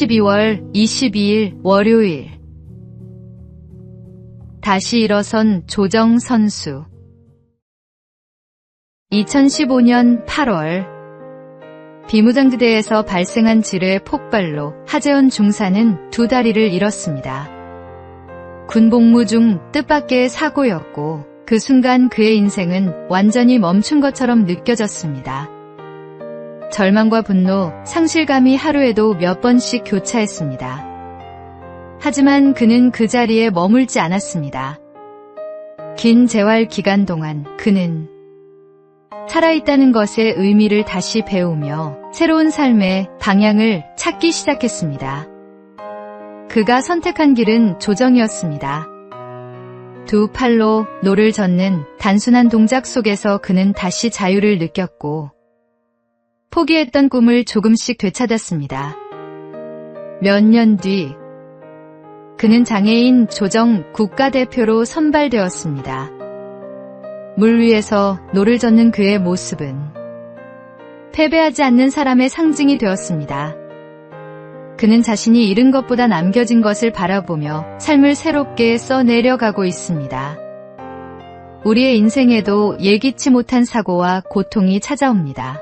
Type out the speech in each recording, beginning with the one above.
12월 22일 월요일. 다시 일어선 조정 선수. 2015년 8월 비무장지대에서 발생한 지뢰 폭발로 하재헌 중사는 두 다리를 잃었습니다. 군복무 중 뜻밖의 사고였고 그 순간 그의 인생은 완전히 멈춘 것처럼 느껴졌습니다. 절망과 분노, 상실감이 하루에도 몇 번씩 교차했습니다. 하지만 그는 그 자리에 머물지 않았습니다. 긴 재활 기간 동안 그는 살아있다는 것의 의미를 다시 배우며 새로운 삶의 방향을 찾기 시작했습니다. 그가 선택한 길은 조정이었습니다. 두 팔로 노를 젓는 단순한 동작 속에서 그는 다시 자유를 느꼈고 포기했던 꿈을 조금씩 되찾았습니다. 몇 년 뒤 그는 장애인 조정 국가대표로 선발되었습니다. 물 위에서 노를 젓는 그의 모습은 패배하지 않는 사람의 상징이 되었습니다. 그는 자신이 잃은 것보다 남겨진 것을 바라보며 삶을 새롭게 써내려가고 있습니다. 우리의 인생에도 예기치 못한 사고와 고통이 찾아옵니다.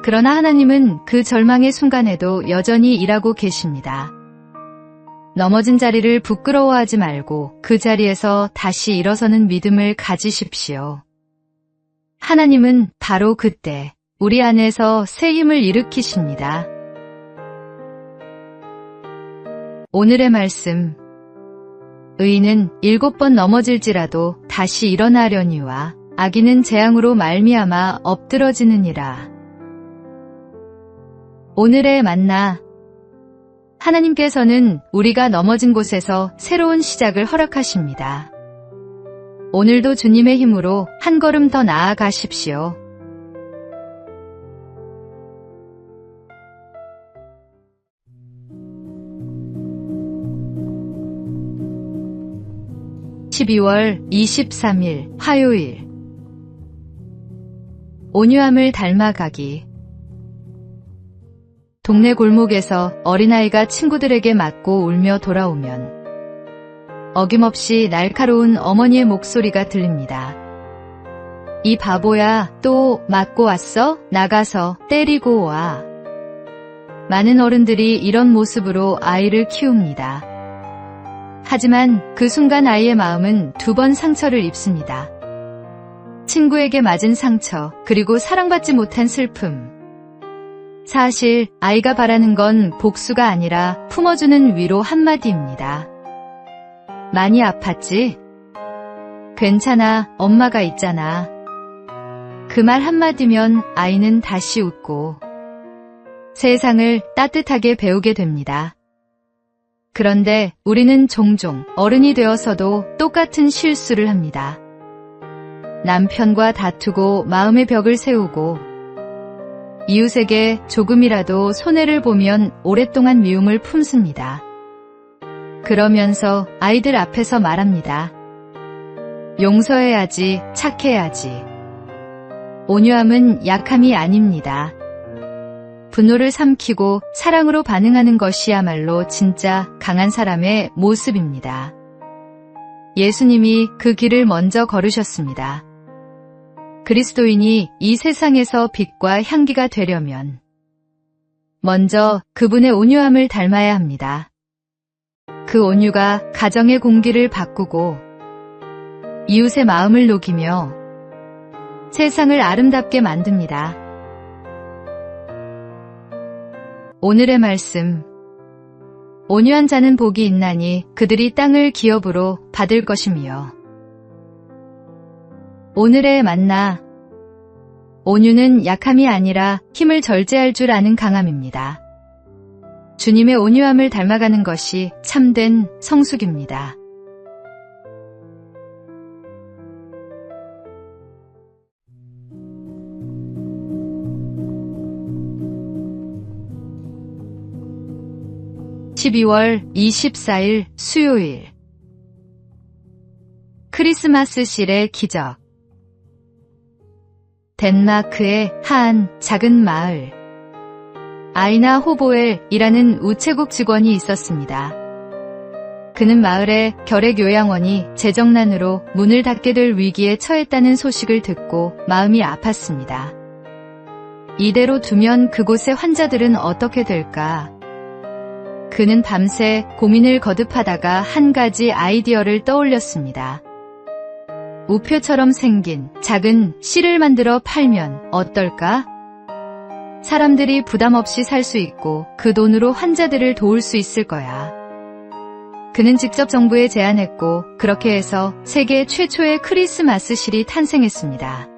그러나 하나님은 그 절망의 순간에도 여전히 일하고 계십니다. 넘어진 자리를 부끄러워하지 말고 그 자리에서 다시 일어서는 믿음을 가지십시오. 하나님은 바로 그때 우리 안에서 새 힘을 일으키십니다. 오늘의 말씀. 의인은 7번 넘어질지라도 다시 일어나려니와 악인은 재앙으로 말미암아 엎드러지느니라. 오늘의 만나. 하나님께서는 우리가 넘어진 곳에서 새로운 시작을 허락하십니다. 오늘도 주님의 힘으로 한 걸음 더 나아가십시오. (12월 23일) 화요일. 온유함을 닮아가기. 동네 골목에서 어린아이가 친구들에게 맞고 울며 돌아오면 어김없이 날카로운 어머니의 목소리가 들립니다. 이 바보야, 또 맞고 왔어? 나가서 때리고 와. 많은 어른들이 이런 모습으로 아이를 키웁니다. 하지만 그 순간 아이의 마음은 2번 상처를 입습니다. 친구에게 맞은 상처, 그리고 사랑받지 못한 슬픔. 사실 아이가 바라는 건 복수가 아니라 품어주는 위로 한마디입니다. 많이 아팠지? 괜찮아, 엄마가 있잖아. 그 말 한마디면 아이는 다시 웃고 세상을 따뜻하게 배우게 됩니다. 그런데 우리는 종종 어른이 되어서도 똑같은 실수를 합니다. 남편과 다투고 마음의 벽을 세우고 이웃에게 조금이라도 손해를 보면 오랫동안 미움을 품습니다. 그러면서 아이들 앞에서 말합니다. 용서해야지, 착해야지. 온유함은 약함이 아닙니다. 분노를 삼키고 사랑으로 반응하는 것이야말로 진짜 강한 사람의 모습입니다. 예수님이 그 길을 먼저 걸으셨습니다. 그리스도인이 이 세상에서 빛과 향기가 되려면 먼저 그분의 온유함을 닮아야 합니다. 그 온유가 가정의 공기를 바꾸고 이웃의 마음을 녹이며 세상을 아름답게 만듭니다. 오늘의 말씀. 온유한 자는 복이 있나니 그들이 땅을 기업으로 받을 것이며. 오늘의 만나. 온유는 약함이 아니라 힘을 절제할 줄 아는 강함입니다. 주님의 온유함을 닮아가는 것이 참된 성숙입니다. (12월 24일) 수요일. 크리스마스실의 기적. 덴마크의 한 작은 마을. 아이나 호보엘이라는 우체국 직원이 있었습니다. 그는 마을의 결핵요양원이 재정난으로 문을 닫게 될 위기에 처했다는 소식을 듣고 마음이 아팠습니다. 이대로 두면 그곳의 환자들은 어떻게 될까? 그는 밤새 고민을 거듭하다가 한 가지 아이디어를 떠올렸습니다. 우표처럼 생긴 작은 실을 만들어 팔면 어떨까? 사람들이 부담 없이 살 수 있고 그 돈으로 환자들을 도울 수 있을 거야. 그는 직접 정부에 제안했고 그렇게 해서 세계 최초의 크리스마스 실이 탄생했습니다.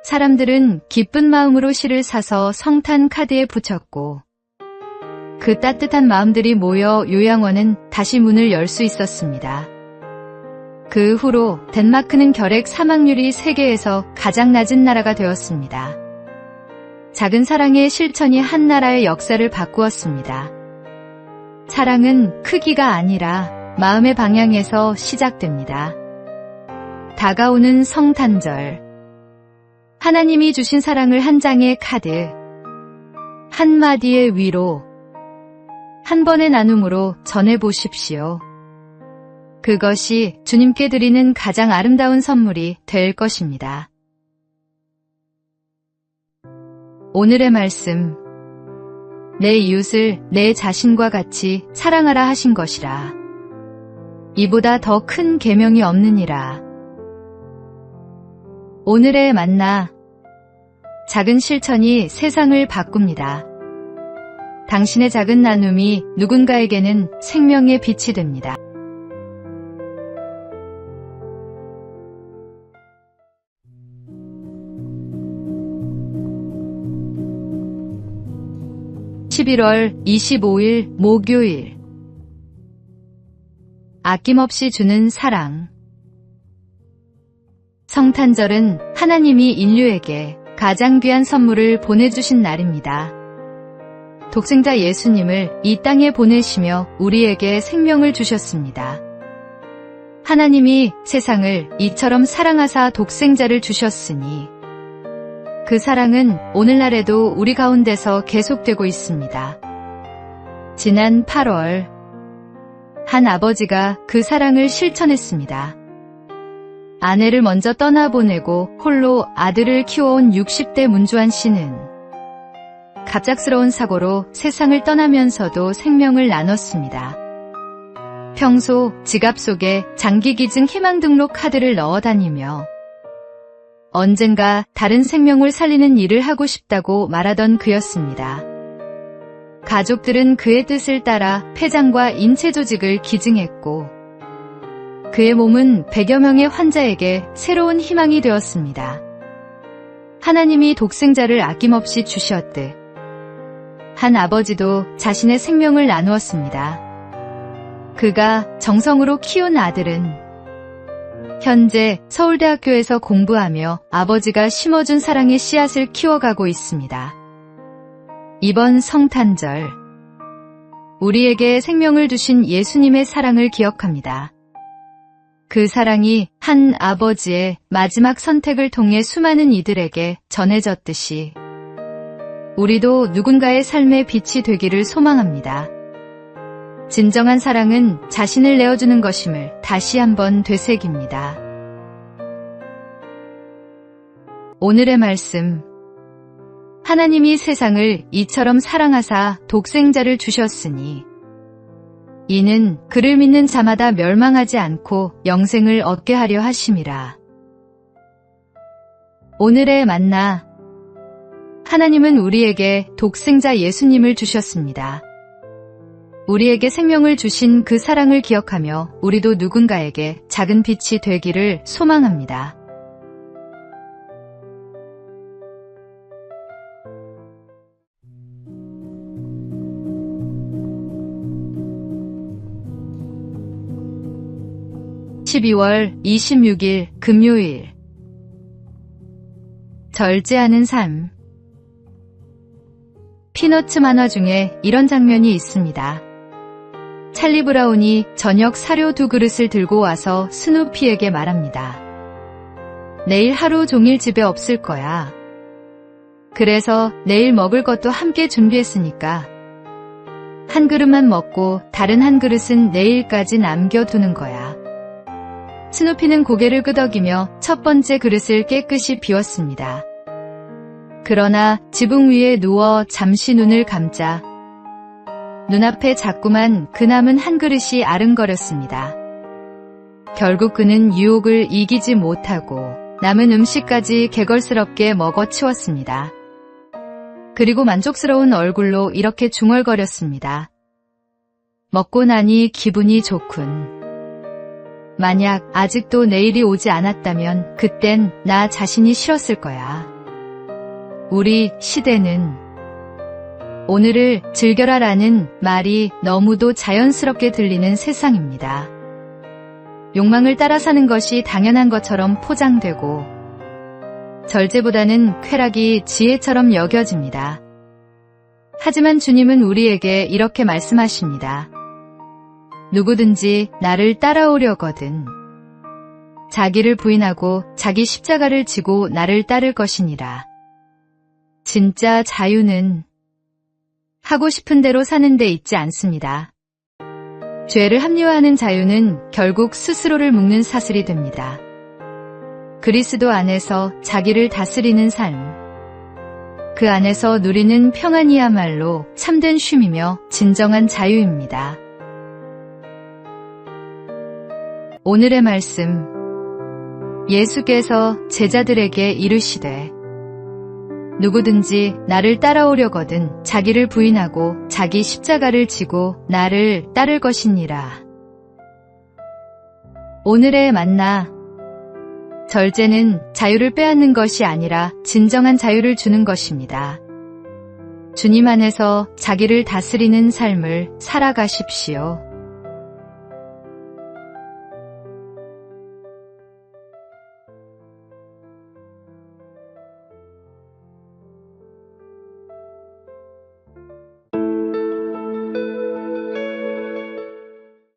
사람들은 기쁜 마음으로 실을 사서 성탄 카드에 붙였고 그 따뜻한 마음들이 모여 요양원은 다시 문을 열 수 있었습니다. 그 후로 덴마크는 결핵 사망률이 세계에서 가장 낮은 나라가 되었습니다. 작은 사랑의 실천이 한 나라의 역사를 바꾸었습니다. 사랑은 크기가 아니라 마음의 방향에서 시작됩니다. 다가오는 성탄절. 하나님이 주신 사랑을 한 장의 카드, 한마디의 위로, 한 번의 나눔으로 전해보십시오. 그것이 주님께 드리는 가장 아름다운 선물이 될 것입니다. 오늘의 말씀. 내 이웃을 내 자신과 같이 사랑하라 하신 것이라. 이보다 더 큰 계명이 없느니라. 오늘의 만나. 작은 실천이 세상을 바꿉니다. 당신의 작은 나눔이 누군가에게는 생명의 빛이 됩니다. (11월 25일) 목요일. 아낌없이 주는 사랑. 성탄절은 하나님이 인류에게 가장 귀한 선물을 보내주신 날입니다. 독생자 예수님을 이 땅에 보내시며 우리에게 생명을 주셨습니다. 하나님이 세상을 이처럼 사랑하사 독생자를 주셨으니 그 사랑은 오늘날에도 우리 가운데서 계속되고 있습니다. 지난 8월 한 아버지가 그 사랑을 실천했습니다. 아내를 먼저 떠나보내고 홀로 아들을 키워온 60대 문주환 씨는 갑작스러운 사고로 세상을 떠나면서도 생명을 나눴습니다. 평소 지갑 속에 장기기증 희망등록 카드를 넣어 다니며 언젠가 다른 생명을 살리는 일을 하고 싶다고 말하던 그였습니다. 가족들은 그의 뜻을 따라 폐장과 인체 조직을 기증했고 그의 몸은 100여 명의 환자에게 새로운 희망이 되었습니다. 하나님이 독생자를 아낌없이 주셨듯 한 아버지도 자신의 생명을 나누었습니다. 그가 정성으로 키운 아들은 현재 서울대학교에서 공부하며 아버지가 심어준 사랑의 씨앗을 키워가고 있습니다. 이번 성탄절, 우리에게 생명을 주신 예수님의 사랑을 기억합니다. 그 사랑이 한 아버지의 마지막 선택을 통해 수많은 이들에게 전해졌듯이 우리도 누군가의 삶의 빛이 되기를 소망합니다. 진정한 사랑은 자신을 내어주는 것임을 다시 한번 되새깁니다. 오늘의 말씀. 하나님이 세상을 이처럼 사랑하사 독생자를 주셨으니 이는 그를 믿는 자마다 멸망하지 않고 영생을 얻게 하려 하심이라. 오늘의 만나. 하나님은 우리에게 독생자 예수님을 주셨습니다. 우리에게 생명을 주신 그 사랑을 기억하며 우리도 누군가에게 작은 빛이 되기를 소망합니다. (12월 26일) 금요일. 절제하는 삶. 피너츠 만화 중에 이런 장면이 있습니다. 찰리 브라운이 저녁 사료 2그릇을 들고 와서 스누피에게 말합니다. 내일 하루 종일 집에 없을 거야. 그래서 내일 먹을 것도 함께 준비했으니까 한 그릇만 먹고 다른 한 그릇은 내일까지 남겨두는 거야. 스누피는 고개를 끄덕이며 첫 번째 그릇을 깨끗이 비웠습니다. 그러나 지붕 위에 누워 잠시 눈을 감자 눈앞에 자꾸만 그 남은 한 그릇이 아른거렸습니다. 결국 그는 유혹을 이기지 못하고 남은 음식까지 개걸스럽게 먹어치웠습니다. 그리고 만족스러운 얼굴로 이렇게 중얼거렸습니다. 먹고 나니 기분이 좋군. 만약 아직도 내일이 오지 않았다면 그땐 나 자신이 싫었을 거야. 우리 시대는 오늘을 즐겨라라는 말이 너무도 자연스럽게 들리는 세상입니다. 욕망을 따라 사는 것이 당연한 것처럼 포장되고 절제보다는 쾌락이 지혜처럼 여겨집니다. 하지만 주님은 우리에게 이렇게 말씀하십니다. 누구든지 나를 따라오려거든 자기를 부인하고 자기 십자가를 지고 나를 따를 것이니라. 진짜 자유는 하고 싶은 대로 사는 데 있지 않습니다. 죄를 합리화하는 자유는 결국 스스로를 묶는 사슬이 됩니다. 그리스도 안에서 자기를 다스리는 삶, 그 안에서 누리는 평안이야말로 참된 쉼이며 진정한 자유입니다. 오늘의 말씀, 예수께서 제자들에게 이르시되 누구든지 나를 따라오려거든 자기를 부인하고 자기 십자가를 지고 나를 따를 것이니라. 오늘의 만나, 절제는 자유를 빼앗는 것이 아니라 진정한 자유를 주는 것입니다. 주님 안에서 자기를 다스리는 삶을 살아가십시오.